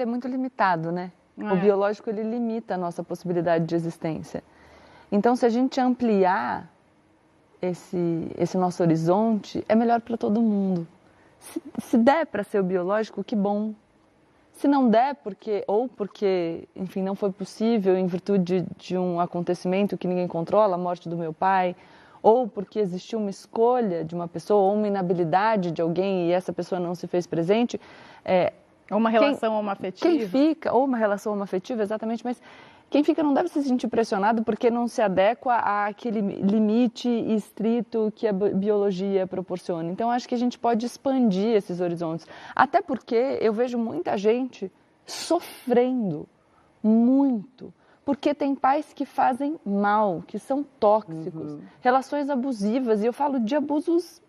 ele é muito limitado, né? O biológico, ele limita a nossa possibilidade de existência. Então, se a gente ampliar esse nosso horizonte, é melhor para todo mundo. Se der para ser o biológico, que bom. Se não der, porque, enfim, não foi possível em virtude de um acontecimento que ninguém controla, a morte do meu pai, ou porque existiu uma escolha de uma pessoa, ou uma inabilidade de alguém e essa pessoa não se fez presente. Ou uma relação homoafetiva. Quem fica, ou uma relação homoafetiva, exatamente, mas quem fica não deve se sentir pressionado porque não se adequa àquele limite estrito que a biologia proporciona. Então, acho que a gente pode expandir esses horizontes. Até porque eu vejo muita gente sofrendo muito, porque tem pais que fazem mal, que são tóxicos, relações abusivas, e eu falo de abusos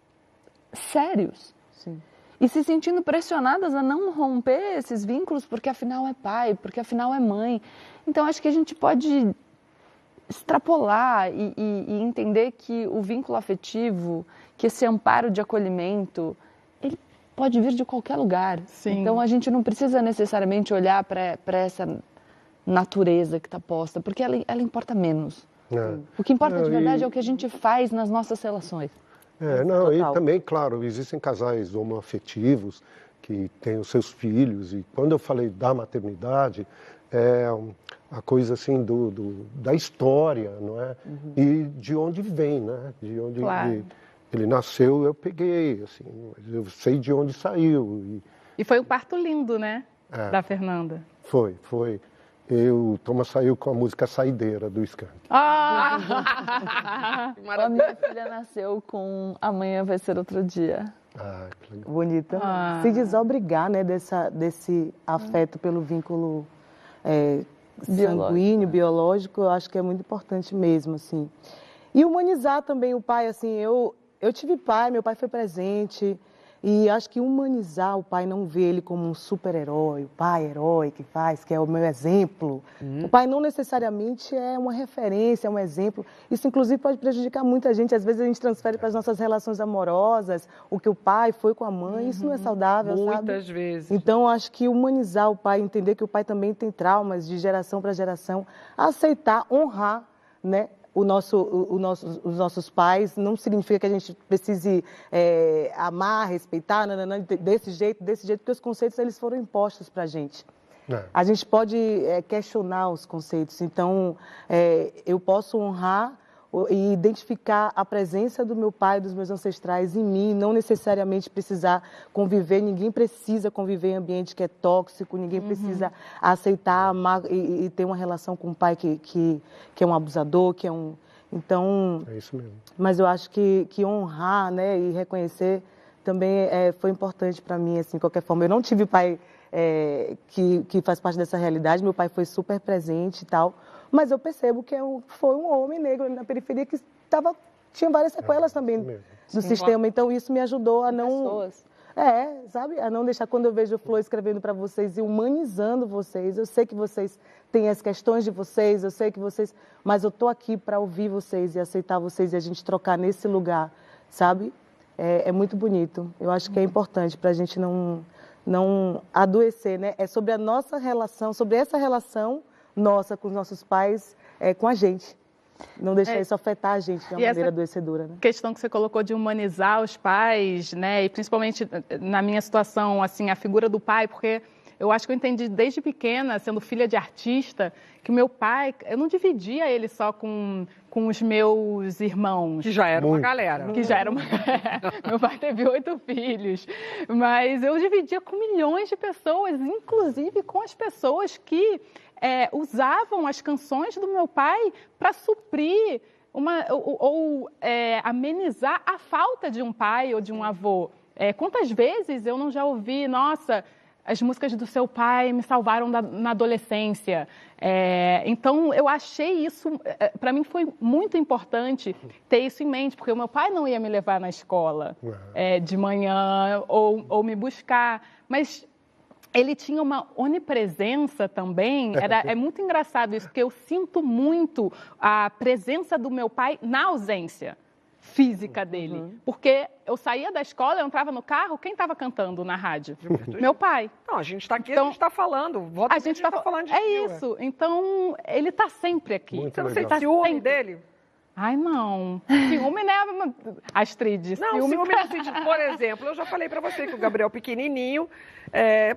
sérios. Sim. E se sentindo pressionadas a não romper esses vínculos, porque afinal é pai, porque afinal é mãe. Então, acho que a gente pode extrapolar e entender que o vínculo afetivo, que esse amparo de acolhimento, ele pode vir de qualquer lugar. Sim. Então, a gente não precisa necessariamente olhar para essa natureza que está posta, porque ela importa menos. O que importa de verdade é o que a gente faz nas nossas relações. E também, claro, existem casais homoafetivos que têm os seus filhos, e quando eu falei da maternidade, é a coisa assim da história, não é? E de onde vem, né? De onde ele nasceu, eu peguei, assim, eu sei de onde saiu. E foi um parto lindo, né? Da Fernanda. Foi. O Thomas saiu com a música Saideira do Skank. A minha filha nasceu com Amanhã Vai Ser Outro Dia. Que legal. Bonita. Se desobrigar, né, desse afeto pelo vínculo sanguíneo, biológico, eu acho que é muito importante mesmo, assim. E humanizar também o pai, assim, eu tive pai, meu pai foi presente. E acho que humanizar o pai, não ver ele como um super-herói, o pai herói que faz, que é o meu exemplo. O pai não necessariamente é uma referência, é um exemplo. Isso, inclusive, pode prejudicar muita gente. Às vezes a gente transfere para as nossas relações amorosas o que o pai foi com a mãe. Isso não é saudável, sabe? Muitas vezes. Então, acho que humanizar o pai, entender que o pai também tem traumas de geração para geração, aceitar, honrar, né? Os nossos pais, não significa que a gente precise amar, respeitar, desse jeito, porque os conceitos eles foram impostos para a gente. A gente pode questionar os conceitos, então eu posso honrar e identificar a presença do meu pai, dos meus ancestrais em mim, não necessariamente precisar conviver, ninguém precisa conviver em ambiente que é tóxico, ninguém precisa aceitar, amar e ter uma relação com um pai que é um abusador, que é um... Então... É isso mesmo. Mas eu acho que honrar, né, e reconhecer também foi importante para mim, assim, de qualquer forma. Eu não tive pai que faz parte dessa realidade, meu pai foi super presente e tal, mas eu percebo que foi um homem negro ali na periferia que tinha várias sequelas também do sistema. Então, isso me ajudou a não... Pessoas. Sabe? A não deixar, quando eu vejo o Flor escrevendo para vocês e humanizando vocês, eu sei que vocês têm as questões de vocês, eu sei que vocês... Mas eu tô aqui para ouvir vocês e aceitar vocês e a gente trocar nesse lugar, sabe? É muito bonito. Eu acho que é importante para a gente não adoecer, né? É sobre a nossa relação, sobre essa relação nossa com os nossos pais, com a gente. Não deixar isso afetar a gente de uma maneira adoecedora, né? Questão que você colocou de humanizar os pais, né? E principalmente na minha situação, assim, a figura do pai, porque eu acho que eu entendi desde pequena, sendo filha de artista, que o meu pai, eu não dividia ele só com os meus irmãos. Que já era uma galera. Que já era uma... Meu pai teve 8 filhos. Mas eu dividia com milhões de pessoas, inclusive com as pessoas que usavam as canções do meu pai para suprir ou amenizar a falta de um pai ou de um avô. Quantas vezes eu não já ouvi, nossa... As músicas do seu pai me salvaram na adolescência. Então, eu achei isso... Para mim, foi muito importante ter isso em mente, porque o meu pai não ia me levar na escola de manhã ou me buscar. Mas ele tinha uma onipresença também. É muito engraçado isso, porque eu sinto muito a presença do meu pai na ausência. física dele. Porque eu saía da escola, eu entrava no carro, quem estava cantando na rádio? Meu pai. Não, a gente está aqui, então, a gente está falando. A gente está falando de isso. Então, ele está sempre aqui. Muito Você não sente ciúme dele? Ai, não. Ciúme, né, Astrid? Não, ciúme no sentido, por exemplo, eu já falei pra você que o Gabriel pequenininho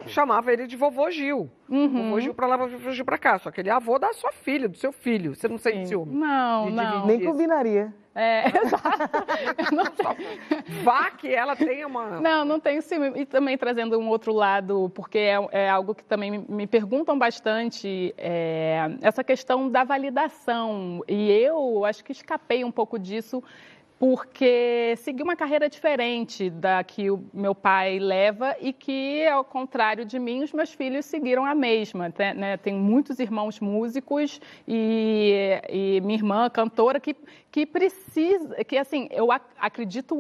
chamava ele de vovô Gil. Vovô Gil pra lá, vovô Gil pra cá. Só que ele é avô da sua filha, do seu filho. Você não sente ciúme? Não, não. Nem combinaria. Exato. Vá que ela tenha uma... Não tenho ciúme. E também trazendo um outro lado, porque é algo que também me perguntam bastante, essa questão da validação. E eu acho que escapei um pouco disso, porque segui uma carreira diferente da que o meu pai leva e que, ao contrário de mim, os meus filhos seguiram a mesma. Né? Tenho muitos irmãos músicos e minha irmã cantora que precisa, que assim, acredito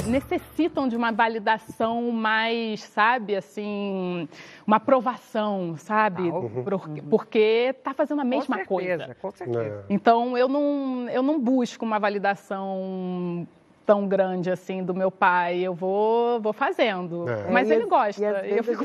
necessitam de uma validação mais, sabe, assim, uma aprovação, sabe? Porque tá fazendo a mesma coisa. Com certeza. Então, eu não busco uma validação tão grande assim do meu pai. Eu vou fazendo. Mas ele gosta. E eu fico